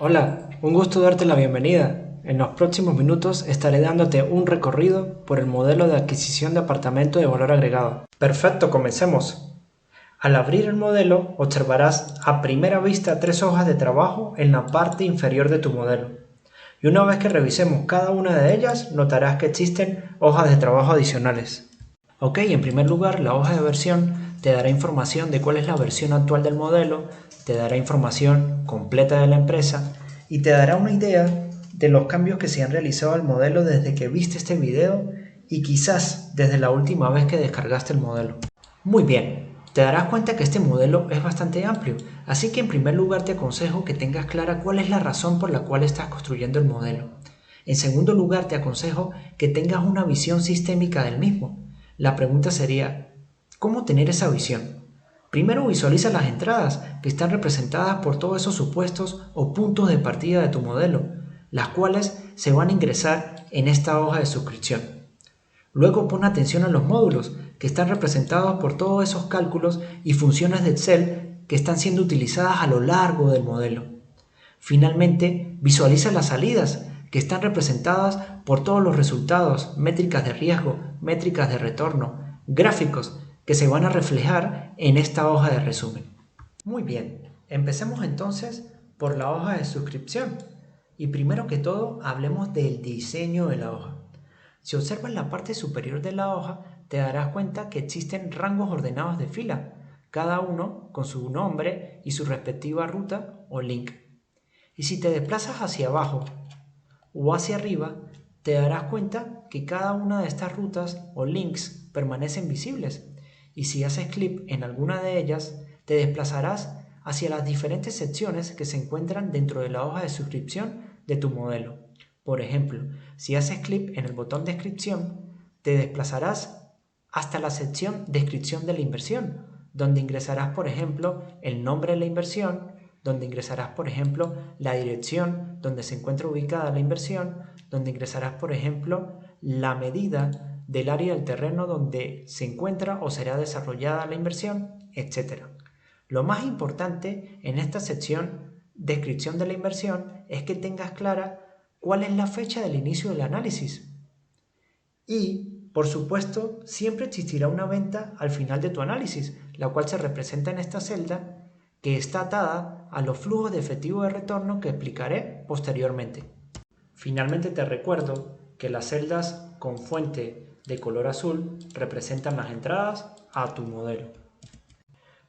Hola, un gusto darte la bienvenida. En los próximos minutos estaré dándote un recorrido por el modelo de adquisición de apartamento de valor agregado. Perfecto, comencemos. Al abrir el modelo observarás a primera vista 3 hojas de trabajo en la parte inferior de tu modelo. Y una vez que revisemos cada una de ellas, notarás que existen hojas de trabajo adicionales. Ok, en primer lugar, la hoja de versión te dará información de cuál es la versión actual del modelo, te dará información completa de la empresa y te dará una idea de los cambios que se han realizado al modelo desde que viste este video y quizás desde la última vez que descargaste el modelo. Muy bien, te darás cuenta que este modelo es bastante amplio, así que en primer lugar te aconsejo que tengas clara cuál es la razón por la cual estás construyendo el modelo. En segundo lugar te aconsejo que tengas una visión sistémica del mismo. La pregunta sería, ¿cómo tener esa visión? Primero visualiza las entradas que están representadas por todos esos supuestos o puntos de partida de tu modelo, las cuales se van a ingresar en esta hoja de suscripción. Luego pon atención a los módulos que están representados por todos esos cálculos y funciones de Excel que están siendo utilizadas a lo largo del modelo. Finalmente, visualiza las salidas que están representadas por todos los resultados, métricas de riesgo, métricas de retorno, gráficos que se van a reflejar en esta hoja de resumen. Muy bien, empecemos entonces por la hoja de suscripción y primero que todo hablemos del diseño de la hoja. Si observas la parte superior de la hoja, te darás cuenta que existen rangos ordenados de fila, cada uno con su nombre y su respectiva ruta o link. Y si te desplazas hacia abajo o hacia arriba, te darás cuenta que cada una de estas rutas o links permanecen visibles. Y si haces clic en alguna de ellas, te desplazarás hacia las diferentes secciones que se encuentran dentro de la hoja de suscripción de tu modelo. Por ejemplo, si haces clic en el botón Descripción, te desplazarás hasta la sección Descripción de la inversión, donde ingresarás, por ejemplo, el nombre de la inversión, donde ingresarás, por ejemplo, la dirección donde se encuentra ubicada la inversión, donde ingresarás, por ejemplo, la medida del área del terreno donde se encuentra o será desarrollada la inversión, etc. Lo más importante en esta sección Descripción de la inversión es que tengas clara cuál es la fecha del inicio del análisis. Y, por supuesto, siempre existirá una venta al final de tu análisis, la cual se representa en esta celda que está atada a los flujos de efectivo de retorno que explicaré posteriormente. Finalmente te recuerdo que las celdas con fuente de color azul representan las entradas a tu modelo.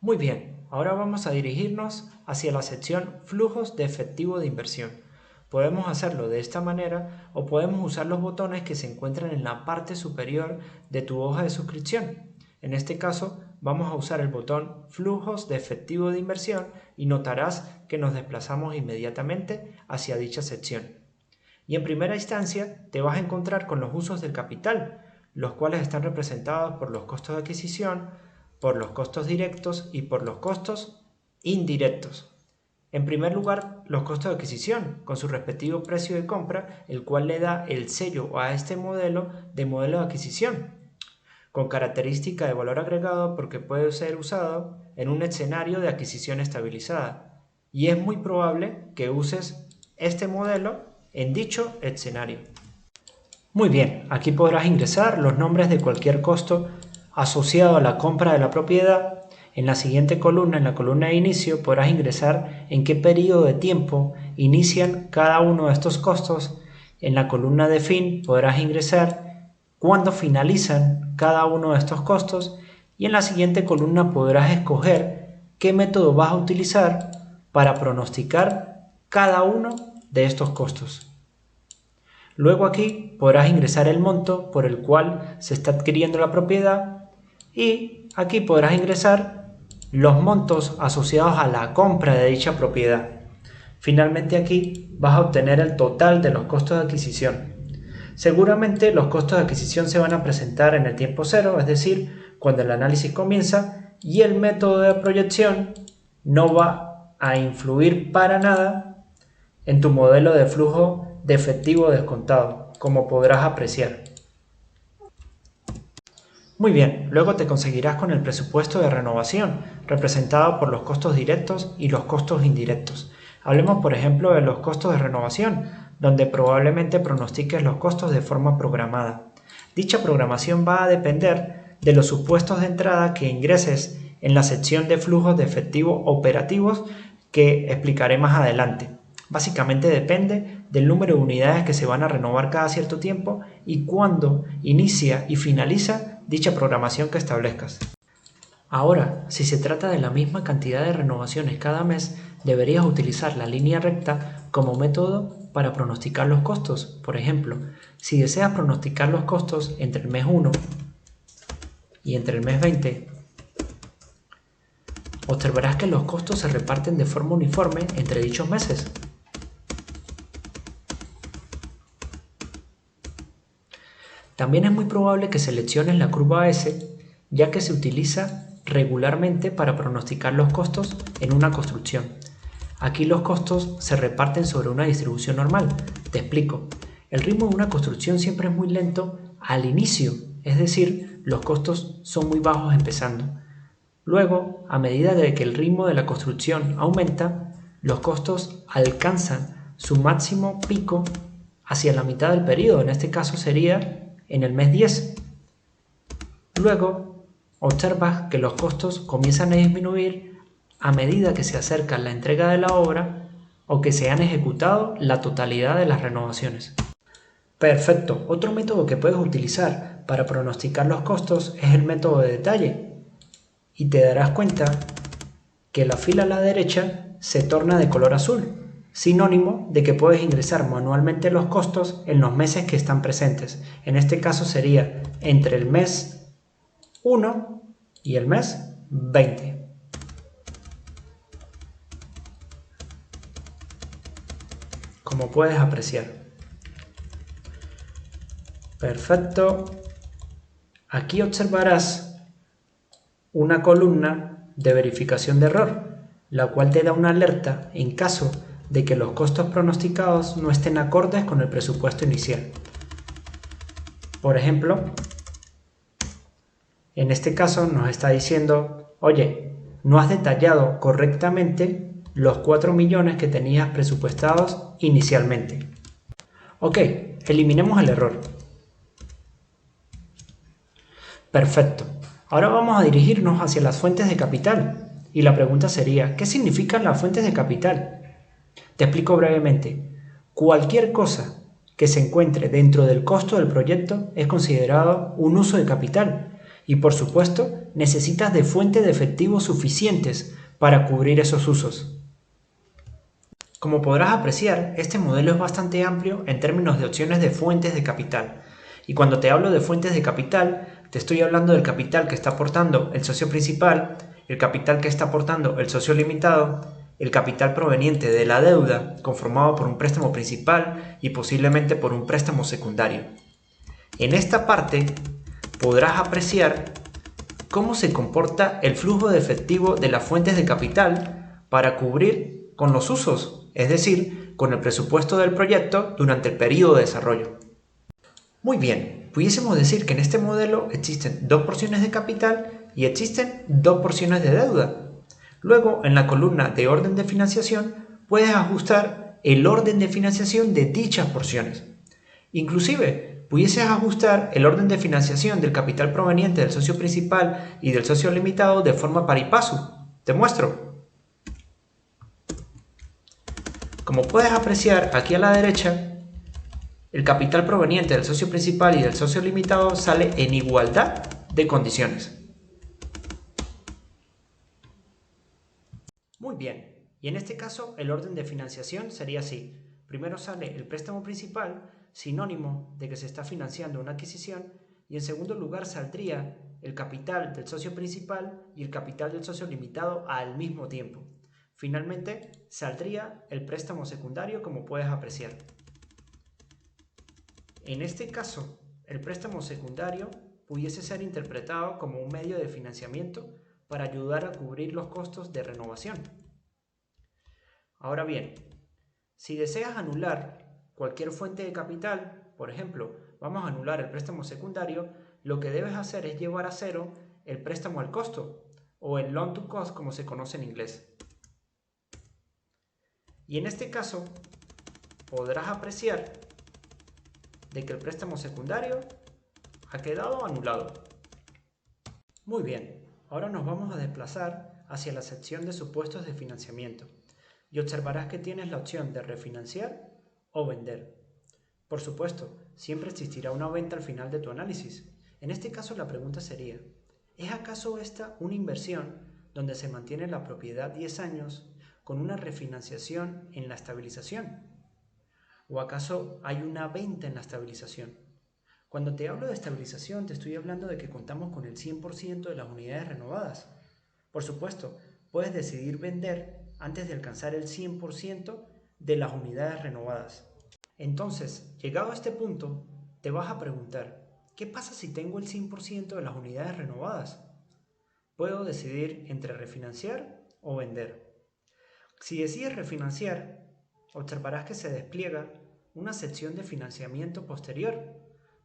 Muy bien, ahora vamos a dirigirnos hacia la sección Flujos de efectivo de inversión. Podemos hacerlo de esta manera o podemos usar los botones que se encuentran en la parte superior de tu hoja de suscripción. En este caso vamos a usar el botón Flujos de efectivo de inversión y notarás que nos desplazamos inmediatamente hacia dicha sección. Y en primera instancia te vas a encontrar con los usos del capital, los cuales están representados por los costos de adquisición, por los costos directos y por los costos indirectos. En primer lugar, los costos de adquisición, con su respectivo precio de compra, el cual le da el sello a este modelo de modelo de adquisición, con característica de valor agregado porque puede ser usado en un escenario de adquisición estabilizada. Y es muy probable que uses este modelo en dicho escenario. Muy bien, aquí podrás ingresar los nombres de cualquier costo asociado a la compra de la propiedad. En la siguiente columna, en la columna de inicio, podrás ingresar en qué periodo de tiempo inician cada uno de estos costos. En la columna de fin podrás ingresar cuándo finalizan cada uno de estos costos. Y en la siguiente columna podrás escoger qué método vas a utilizar para pronosticar cada uno de estos costos. Luego aquí podrás ingresar el monto por el cual se está adquiriendo la propiedad y aquí podrás ingresar los montos asociados a la compra de dicha propiedad. Finalmente aquí vas a obtener el total de los costos de adquisición. Seguramente los costos de adquisición se van a presentar en el tiempo cero, es decir, cuando el análisis comienza, y el método de proyección no va a influir para nada en tu modelo de flujo de efectivo descontado, como podrás apreciar. Muy bien, luego te conseguirás con el presupuesto de renovación, representado por los costos directos y los costos indirectos. Hablemos por ejemplo de los costos de renovación, donde probablemente pronostiques los costos de forma programada. Dicha programación va a depender de los supuestos de entrada que ingreses en la sección de flujos de efectivo operativos que explicaré más adelante. Básicamente depende del número de unidades que se van a renovar cada cierto tiempo y cuándo inicia y finaliza dicha programación que establezcas. Ahora, si se trata de la misma cantidad de renovaciones cada mes, deberías utilizar la línea recta como método para pronosticar los costos. Por ejemplo, si deseas pronosticar los costos entre el mes 1 y entre el mes 20, observarás que los costos se reparten de forma uniforme entre dichos meses. También es muy probable que selecciones la curva S, ya que se utiliza regularmente para pronosticar los costos en una construcción. Aquí los costos se reparten sobre una distribución normal. Te explico. El ritmo de una construcción siempre es muy lento al inicio, es decir, los costos son muy bajos empezando. Luego, a medida de que el ritmo de la construcción aumenta, los costos alcanzan su máximo pico hacia la mitad del periodo, en este caso sería en el mes 10. Luego, observas que los costos comienzan a disminuir a medida que se acerca la entrega de la obra o que se han ejecutado la totalidad de las renovaciones. Perfecto, otro método que puedes utilizar para pronosticar los costos es el método de detalle y te darás cuenta que la fila a la derecha se torna de color azul, sinónimo de que puedes ingresar manualmente los costos en los meses que están presentes. En este caso sería entre el mes 1 y el mes 20. Como puedes apreciar. Perfecto. Aquí observarás una columna de verificación de error, la cual te da una alerta en caso de que los costos pronosticados no estén acordes con el presupuesto inicial. Por ejemplo, en este caso nos está diciendo, oye, no has detallado correctamente los 4 millones que tenías presupuestados inicialmente. Ok, eliminemos el error. Perfecto. Ahora vamos a dirigirnos hacia las fuentes de capital. Y la pregunta sería, ¿qué significan las fuentes de capital? Te explico brevemente. Cualquier cosa que se encuentre dentro del costo del proyecto es considerado un uso de capital. Y por supuesto, necesitas de fuentes de efectivo suficientes para cubrir esos usos. Como podrás apreciar, este modelo es bastante amplio en términos de opciones de fuentes de capital. Y cuando te hablo de fuentes de capital, te estoy hablando del capital que está aportando el socio principal, el capital que está aportando el socio limitado, el capital proveniente de la deuda, conformado por un préstamo principal y posiblemente por un préstamo secundario. En esta parte podrás apreciar cómo se comporta el flujo de efectivo de las fuentes de capital para cubrir con los usos, es decir, con el presupuesto del proyecto durante el periodo de desarrollo. Muy bien, pudiésemos decir que en este modelo existen dos porciones de capital y existen dos porciones de deuda. Luego, en la columna de orden de financiación, puedes ajustar el orden de financiación de dichas porciones. Inclusive, pudieses ajustar el orden de financiación del capital proveniente del socio principal y del socio limitado de forma par y paso. Te muestro. Como puedes apreciar aquí a la derecha, el capital proveniente del socio principal y del socio limitado sale en igualdad de condiciones. Muy bien, y en este caso el orden de financiación sería así. Primero sale el préstamo principal, sinónimo de que se está financiando una adquisición, y en segundo lugar saldría el capital del socio principal y el capital del socio limitado al mismo tiempo. Finalmente saldría el préstamo secundario, como puedes apreciar. En este caso, el préstamo secundario pudiese ser interpretado como un medio de financiamiento para ayudar a cubrir los costos de renovación. Ahora bien, si deseas anular cualquier fuente de capital, por ejemplo, vamos a anular el préstamo secundario, lo que debes hacer es llevar a cero el préstamo al costo, o el loan to cost como se conoce en inglés. Y en este caso podrás apreciar de que el préstamo secundario ha quedado anulado. Muy bien, ahora nos vamos a desplazar hacia la sección de supuestos de financiamiento y observarás que tienes la opción de refinanciar o vender. Por supuesto, siempre existirá una venta al final de tu análisis. En este caso la pregunta sería, ¿es acaso esta una inversión donde se mantiene la propiedad 10 años con una refinanciación en la estabilización? ¿O acaso hay una venta en la estabilización? Cuando te hablo de estabilización te estoy hablando de que contamos con el 100% de las unidades renovadas. Por supuesto, puedes decidir vender antes de alcanzar el 100% de las unidades renovadas. Entonces, llegado a este punto, te vas a preguntar, ¿qué pasa si tengo el 100% de las unidades renovadas? Puedo decidir entre refinanciar o vender. Si decides refinanciar, observarás que se despliega una sección de financiamiento posterior,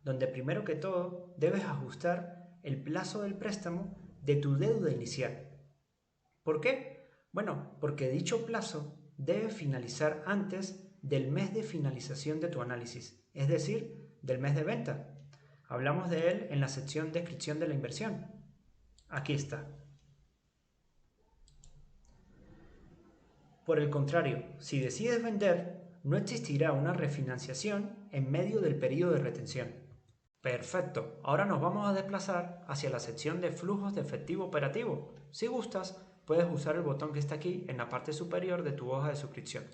donde primero que todo debes ajustar el plazo del préstamo de tu deuda inicial. ¿Por qué? Bueno, porque dicho plazo debe finalizar antes del mes de finalización de tu análisis, es decir, del mes de venta. Hablamos de él en la sección descripción de la inversión. Aquí está. Por el contrario, si decides vender, no existirá una refinanciación en medio del periodo de retención. Perfecto, ahora nos vamos a desplazar hacia la sección de flujos de efectivo operativo. Si gustas, puedes usar el botón que está aquí en la parte superior de tu hoja de suscripción.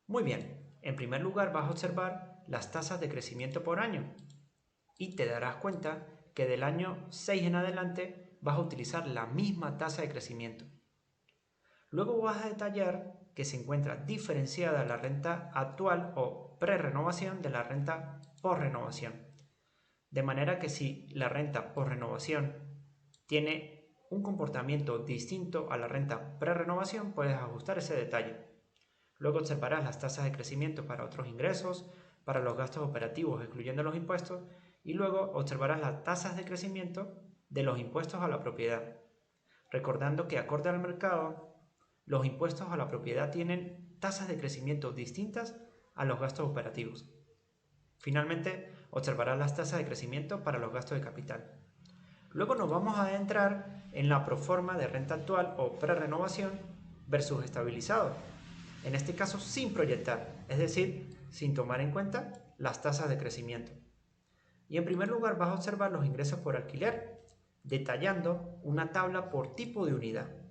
Muy bien, en primer lugar vas a observar las tasas de crecimiento por año y te darás cuenta que del año 6 en adelante vas a utilizar la misma tasa de crecimiento. Luego vas a detallar que se encuentra diferenciada la renta actual o pre-renovación de la renta post-renovación. De manera que si la renta post-renovación tiene un comportamiento distinto a la renta pre-renovación, puedes ajustar ese detalle. Luego observarás las tasas de crecimiento para otros ingresos, para los gastos operativos excluyendo los impuestos, y luego observarás las tasas de crecimiento de los impuestos a la propiedad. Recordando que acorde al mercado, los impuestos a la propiedad tienen tasas de crecimiento distintas a los gastos operativos. Finalmente, observarás las tasas de crecimiento para los gastos de capital. Luego nos vamos a adentrar en la proforma de renta actual o pre-renovación versus estabilizado. En este caso sin proyectar, es decir, sin tomar en cuenta las tasas de crecimiento. Y en primer lugar vas a observar los ingresos por alquiler, detallando una tabla por tipo de unidad.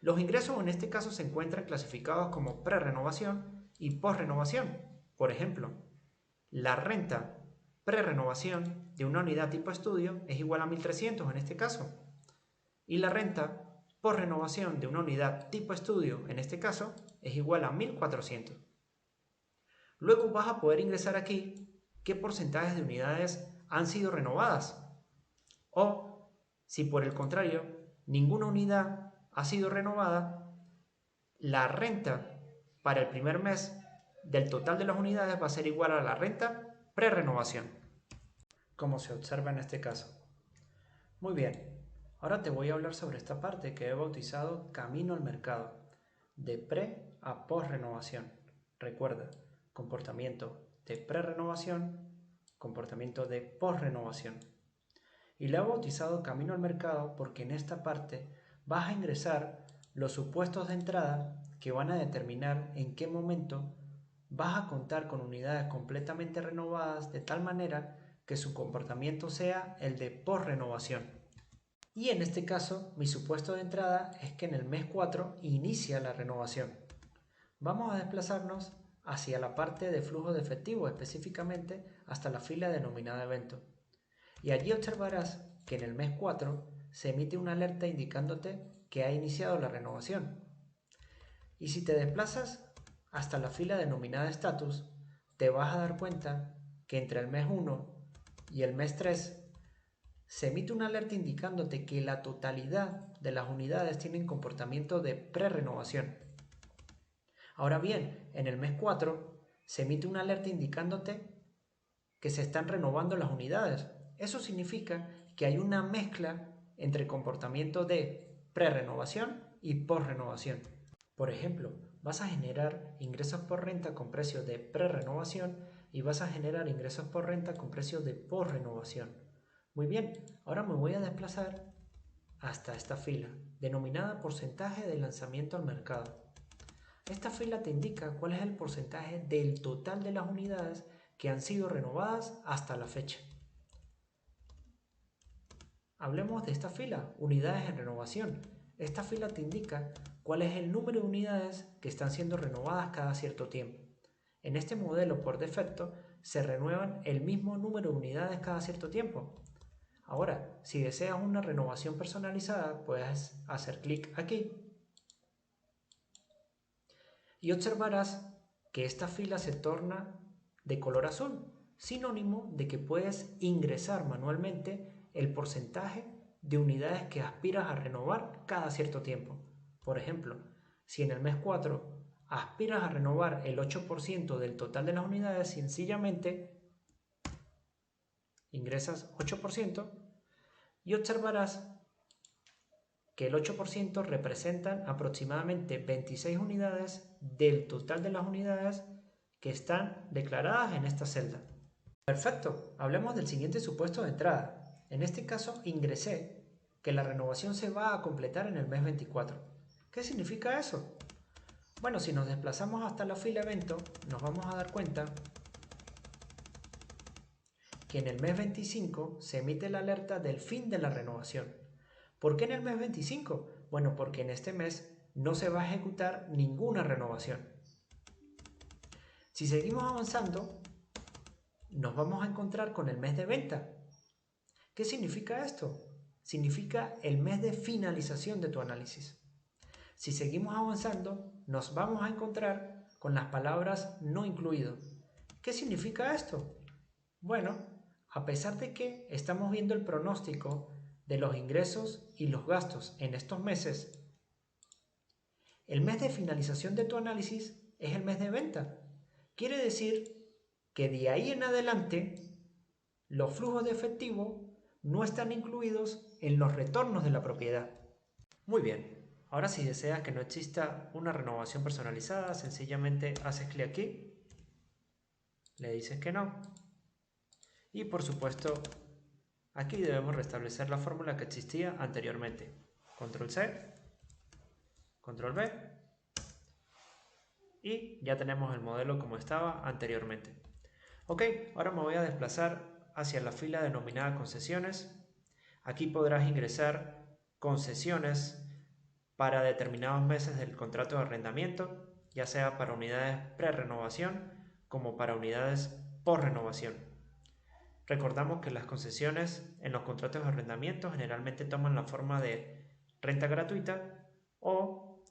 Los ingresos en este caso se encuentran clasificados como pre-renovación y post-renovación. Por ejemplo, la renta pre-renovación de una unidad tipo estudio es igual a 1.300 en este caso. Y la renta post-renovación de una unidad tipo estudio, en este caso, es igual a 1.400. Luego vas a poder ingresar aquí qué porcentajes de unidades han sido renovadas. O, si por el contrario, ninguna unidad ha sido renovada, la renta para el primer mes del total de las unidades va a ser igual a la renta pre-renovación, como se observa en este caso. Muy bien, ahora te voy a hablar sobre esta parte que he bautizado Camino al Mercado, de pre a post-renovación. Recuerda, comportamiento de pre-renovación, comportamiento de post-renovación. Y le he bautizado Camino al Mercado porque en esta parte vas a ingresar los supuestos de entrada que van a determinar en qué momento vas a contar con unidades completamente renovadas de tal manera que su comportamiento sea el de post-renovación. Y en este caso, mi supuesto de entrada es que en el mes 4 inicia la renovación. Vamos a desplazarnos hacia la parte de flujo de efectivo, específicamente hasta la fila denominada evento. Y allí observarás que en el mes 4 se emite una alerta indicándote que ha iniciado la renovación. Y si te desplazas hasta la fila denominada status, te vas a dar cuenta que entre el mes 1 y el mes 3 se emite una alerta indicándote que la totalidad de las unidades tienen comportamiento de pre-renovación. Ahora bien, en el mes 4 se emite una alerta indicándote que se están renovando las unidades. Eso significa que hay una mezcla entre comportamiento de pre-renovación y post-renovación. Por ejemplo, vas a generar ingresos por renta con precio de pre-renovación y vas a generar ingresos por renta con precio de post-renovación. Muy bien, ahora me voy a desplazar hasta esta fila, denominada porcentaje de lanzamiento al mercado. Esta fila te indica cuál es el porcentaje del total de las unidades que han sido renovadas hasta la fecha. Hablemos de esta fila, unidades en renovación. Esta fila te indica cuál es el número de unidades que están siendo renovadas cada cierto tiempo. En este modelo, por defecto, se renuevan el mismo número de unidades cada cierto tiempo. Ahora, si deseas una renovación personalizada, puedes hacer clic aquí y observarás que esta fila se torna de color azul, sinónimo de que puedes ingresar manualmente el porcentaje de unidades que aspiras a renovar cada cierto tiempo. Por ejemplo, si en el mes 4 aspiras a renovar el 8% del total de las unidades, sencillamente ingresas 8% y observarás que el 8% representan aproximadamente 26 unidades del total de las unidades que están declaradas en esta celda. Perfecto, hablemos del siguiente supuesto de entrada. En este caso ingresé que la renovación se va a completar en el mes 24. ¿Qué significa eso? Bueno, si nos desplazamos hasta la fila evento, nos vamos a dar cuenta que en el mes 25 se emite la alerta del fin de la renovación. ¿Por qué en el mes 25? Bueno, porque en este mes no se va a ejecutar ninguna renovación. Si seguimos avanzando, nos vamos a encontrar con el mes de venta. ¿Qué significa esto? Significa el mes de finalización de tu análisis. Si seguimos avanzando, nos vamos a encontrar con las palabras no incluido. ¿Qué significa esto? Bueno, a pesar de que estamos viendo el pronóstico de los ingresos y los gastos en estos meses, el mes de finalización de tu análisis es el mes de venta. Quiere decir que de ahí en adelante los flujos de efectivo no están incluidos en los retornos de la propiedad. Muy bien, ahora si deseas que no exista una renovación personalizada, sencillamente haces clic aquí, le dices que no y por supuesto aquí debemos restablecer la fórmula que existía anteriormente. Control C, Control B y ya tenemos el modelo como estaba anteriormente. Ok, ahora me voy a desplazar hacia la fila denominada concesiones. Aquí podrás ingresar concesiones para determinados meses del contrato de arrendamiento, ya sea para unidades pre-renovación como para unidades post-renovación. Recordamos que las concesiones en los contratos de arrendamiento generalmente toman la forma de renta gratuita o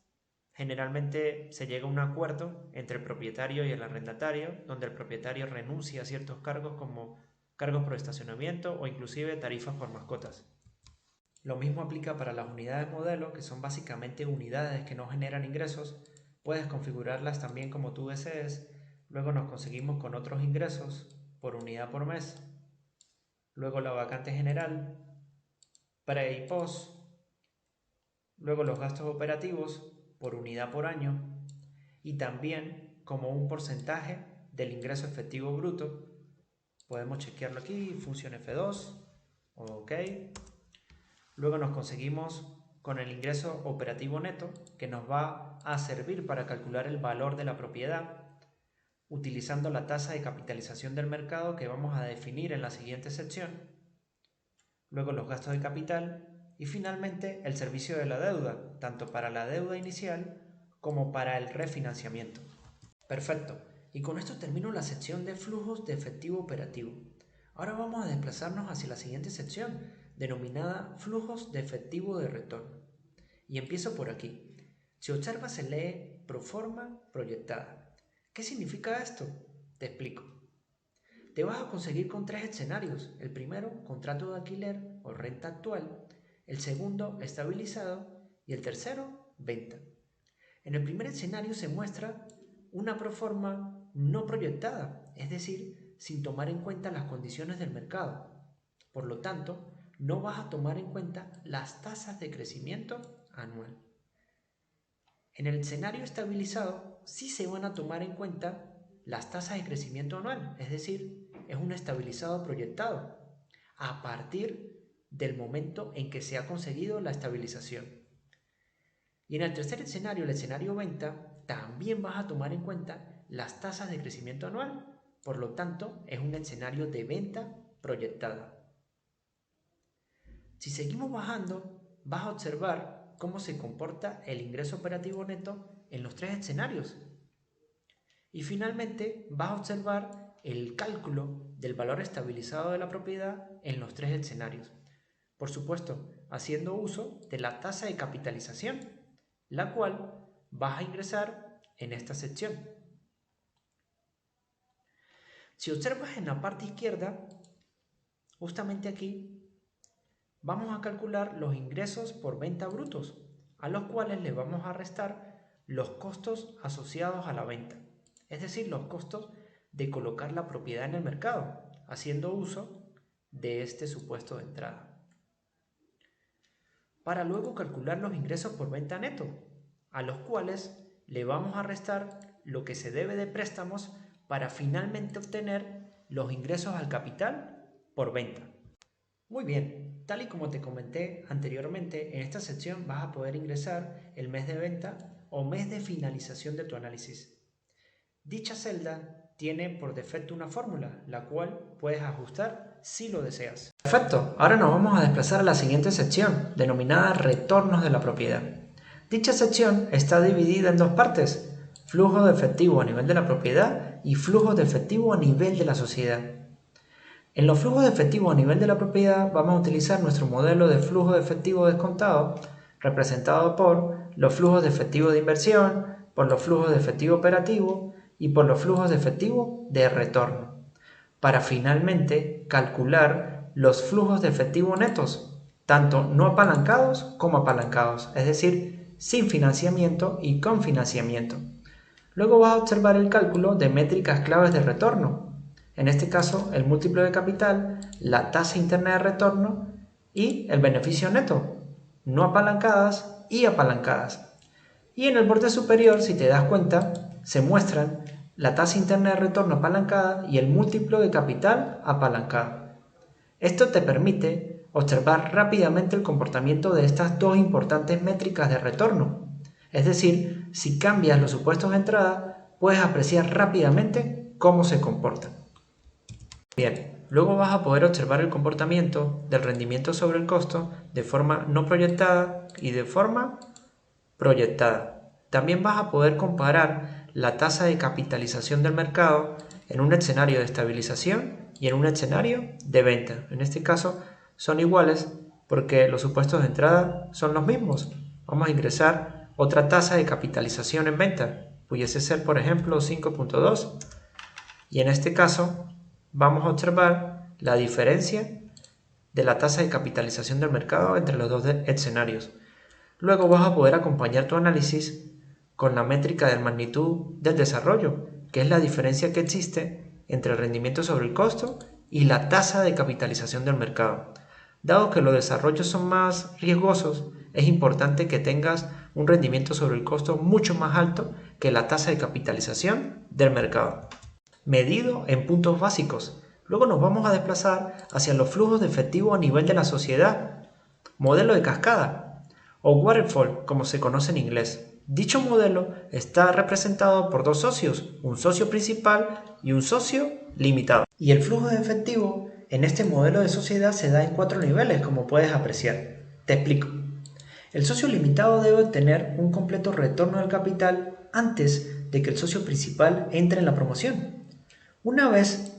generalmente se llega a un acuerdo entre el propietario y el arrendatario, donde el propietario renuncia a ciertos cargos como cargos por estacionamiento o inclusive tarifas por mascotas. Lo mismo aplica para las unidades modelo, que son básicamente unidades que no generan ingresos. Puedes configurarlas también como tú desees. Luego nos conseguimos con otros ingresos por unidad por mes. Luego la vacante general, pre y post. Luego los gastos operativos por unidad por año. Y también como un porcentaje del ingreso efectivo bruto. Podemos chequearlo aquí, función F2. Ok. Luego nos conseguimos con el ingreso operativo neto, que nos va a servir para calcular el valor de la propiedad, utilizando la tasa de capitalización del mercado que vamos a definir en la siguiente sección. Luego los gastos de capital y finalmente el servicio de la deuda, tanto para la deuda inicial como para el refinanciamiento. Perfecto, y con esto termino la sección de flujos de efectivo operativo. Ahora vamos a desplazarnos hacia la siguiente sección, denominada flujos de efectivo de retorno. Y empiezo por aquí. Si observas se lee proforma proyectada. ¿Qué significa esto? Te explico. Te vas a conseguir con tres escenarios. El primero, contrato de alquiler o renta actual. El segundo, estabilizado. Y el tercero, venta. En el primer escenario se muestra una proforma no proyectada, es decir, sin tomar en cuenta las condiciones del mercado. Por lo tanto, no vas a tomar en cuenta las tasas de crecimiento anual. En el escenario estabilizado sí se van a tomar en cuenta las tasas de crecimiento anual, es decir, es un estabilizado proyectado a partir del momento en que se ha conseguido la estabilización. Y en el tercer escenario, el escenario venta, también vas a tomar en cuenta las tasas de crecimiento anual, por lo tanto es un escenario de venta proyectada. Si seguimos bajando, vas a observar cómo se comporta el ingreso operativo neto en los tres escenarios. Y finalmente vas a observar el cálculo del valor estabilizado de la propiedad en los tres escenarios. Por supuesto, haciendo uso de la tasa de capitalización, la cual vas a ingresar en esta sección. Si observas en la parte izquierda, justamente aquí, vamos a calcular los ingresos por venta brutos, a los cuales le vamos a restar los costos asociados a la venta, es decir, los costos de colocar la propiedad en el mercado, haciendo uso de este supuesto de entrada. Para luego calcular los ingresos por venta neto, a los cuales le vamos a restar lo que se debe de préstamos para finalmente obtener los ingresos al capital por venta. Muy bien, tal y como te comenté anteriormente, en esta sección vas a poder ingresar el mes de venta o mes de finalización de tu análisis. Dicha celda tiene por defecto una fórmula, la cual puedes ajustar si lo deseas. Perfecto, ahora nos vamos a desplazar a la siguiente sección, denominada retornos de la propiedad. Dicha sección está dividida en dos partes, flujo de efectivo a nivel de la propiedad y flujo de efectivo a nivel de la sociedad. En los flujos de efectivo a nivel de la propiedad vamos a utilizar nuestro modelo de flujo de efectivo descontado, representado por los flujos de efectivo de inversión, por los flujos de efectivo operativo y por los flujos de efectivo de retorno, para finalmente calcular los flujos de efectivo netos, tanto no apalancados como apalancados, es decir, sin financiamiento y con financiamiento. Luego vas a observar el cálculo de métricas claves de retorno, en este caso el múltiplo de capital, la tasa interna de retorno y el beneficio neto, no apalancadas y apalancadas. Y en el borde superior, si te das cuenta, se muestran la tasa interna de retorno apalancada y el múltiplo de capital apalancado. Esto te permite observar rápidamente el comportamiento de estas dos importantes métricas de retorno. Es decir, si cambias los supuestos de entrada, puedes apreciar rápidamente cómo se comportan. Bien, luego vas a poder observar el comportamiento del rendimiento sobre el costo de forma no proyectada y de forma proyectada. También vas a poder comparar la tasa de capitalización del mercado en un escenario de estabilización y en un escenario de venta. En este caso son iguales porque los supuestos de entrada son los mismos. Vamos a ingresar otra tasa de capitalización en venta. Pudiese ser, por ejemplo, 5.2. Y en este caso vamos a observar la diferencia de la tasa de capitalización del mercado entre los dos escenarios. Luego vas a poder acompañar tu análisis con la métrica de magnitud del desarrollo, que es la diferencia que existe entre el rendimiento sobre el costo y la tasa de capitalización del mercado. Dado que los desarrollos son más riesgosos, es importante que tengas un rendimiento sobre el costo mucho más alto que la tasa de capitalización del mercado, medido en puntos básicos. Luego nos vamos a desplazar hacia los flujos de efectivo a nivel de la sociedad, modelo de cascada o waterfall como se conoce en inglés. Dicho modelo está representado por dos socios, un socio principal y un socio limitado. Y el flujo de efectivo en este modelo de sociedad se da en 4 niveles, como puedes apreciar. Te explico. El socio limitado debe obtener un completo retorno del capital antes de que el socio principal entre en la promoción. Una vez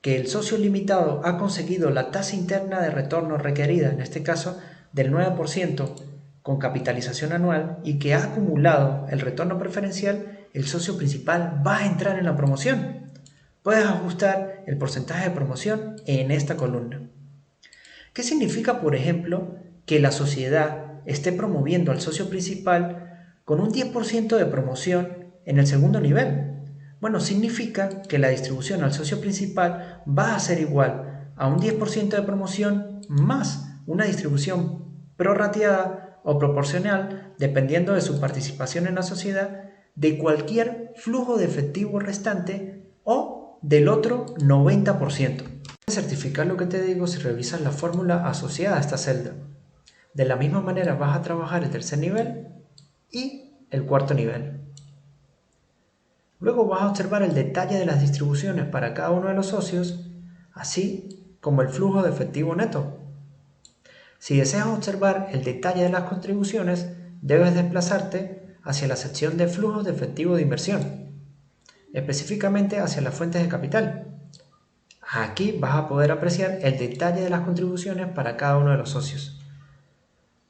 que el socio limitado ha conseguido la tasa interna de retorno requerida, en este caso del 9%, con capitalización anual y que ha acumulado el retorno preferencial, el socio principal va a entrar en la promoción. Puedes ajustar el porcentaje de promoción en esta columna. ¿Qué significa, por ejemplo, que la sociedad esté promoviendo al socio principal con un 10% de promoción en el segundo nivel? Bueno, significa que la distribución al socio principal va a ser igual a un 10% de promoción más una distribución prorrateada o proporcional, dependiendo de su participación en la sociedad, de cualquier flujo de efectivo restante o del otro 90%. Puedes certificar lo que te digo si revisas la fórmula asociada a esta celda. De la misma manera vas a trabajar el tercer nivel y el cuarto nivel. Luego vas a observar el detalle de las distribuciones para cada uno de los socios, así como el flujo de efectivo neto. Si deseas observar el detalle de las contribuciones, debes desplazarte hacia la sección de flujos de efectivo de inversión, específicamente hacia las fuentes de capital. Aquí vas a poder apreciar el detalle de las contribuciones para cada uno de los socios.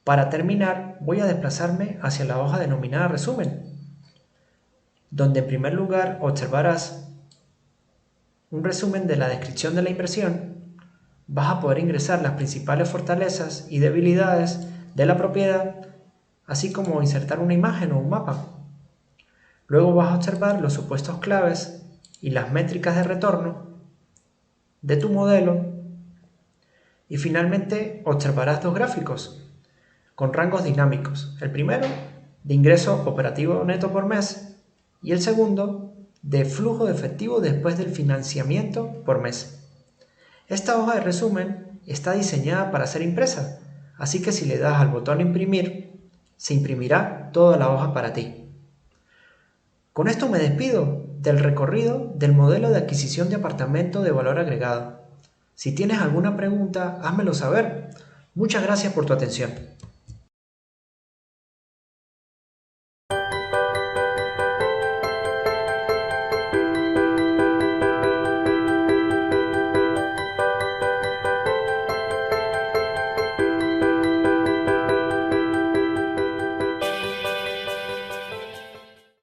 Para terminar, voy a desplazarme hacia la hoja denominada resumen, donde en primer lugar observarás un resumen de la descripción de la inversión. Vas a poder ingresar las principales fortalezas y debilidades de la propiedad, así como insertar una imagen o un mapa. Luego vas a observar los supuestos claves y las métricas de retorno de tu modelo y finalmente observarás dos gráficos con rangos dinámicos. El primero de ingreso operativo neto por mes y el segundo de flujo de efectivo después del financiamiento por mes. Esta hoja de resumen está diseñada para ser impresa, así que si le das al botón imprimir, se imprimirá toda la hoja para ti. Con esto me despido del recorrido del modelo de adquisición de apartamento de valor agregado. Si tienes alguna pregunta, házmelo saber. Muchas gracias por tu atención.